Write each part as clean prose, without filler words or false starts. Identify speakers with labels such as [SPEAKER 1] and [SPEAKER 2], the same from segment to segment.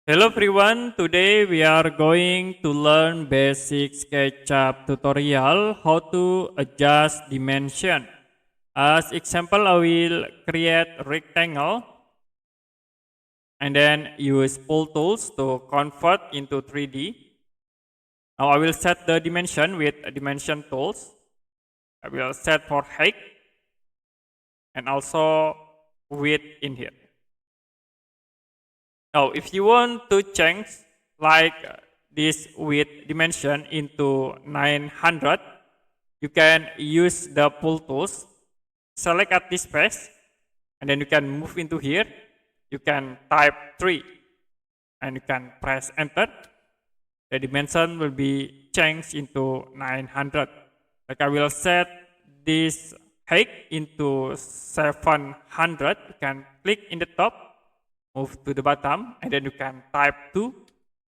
[SPEAKER 1] Hello everyone, today we are going to learn basic SketchUp tutorial how to adjust dimension. As example, I will create a rectangle and then use pull tools to convert into 3D. Now I will set the dimension with dimension tools. I will set for height and also width in here. Now, if you want to change like this width dimension into 900, you can use the pull tools, select at this space, and then you can move into here. You can type 3, and you can press enter. The dimension will be changed into 900. Like I will set this height into 700. You can click in the top, move to the bottom, and then you can type 2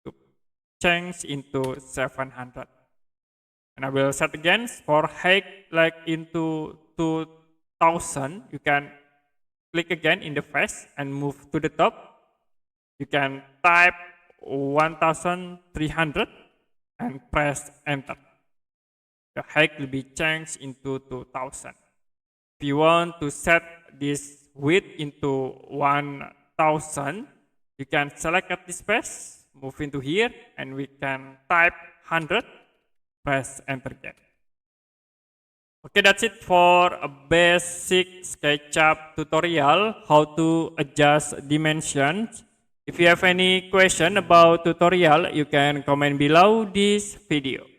[SPEAKER 1] to change into 700. And I will set again for height like into 2000. You can click again in the face and move to the top. You can type 1300 and press enter. The height will be changed into 2000. If you want to set this width into 1000, you can select at this space, move into here, and we can type 100, press enter again. Okay, that's it for a basic SketchUp tutorial, how to adjust dimensions. If you have any question about tutorial, you can comment below this video.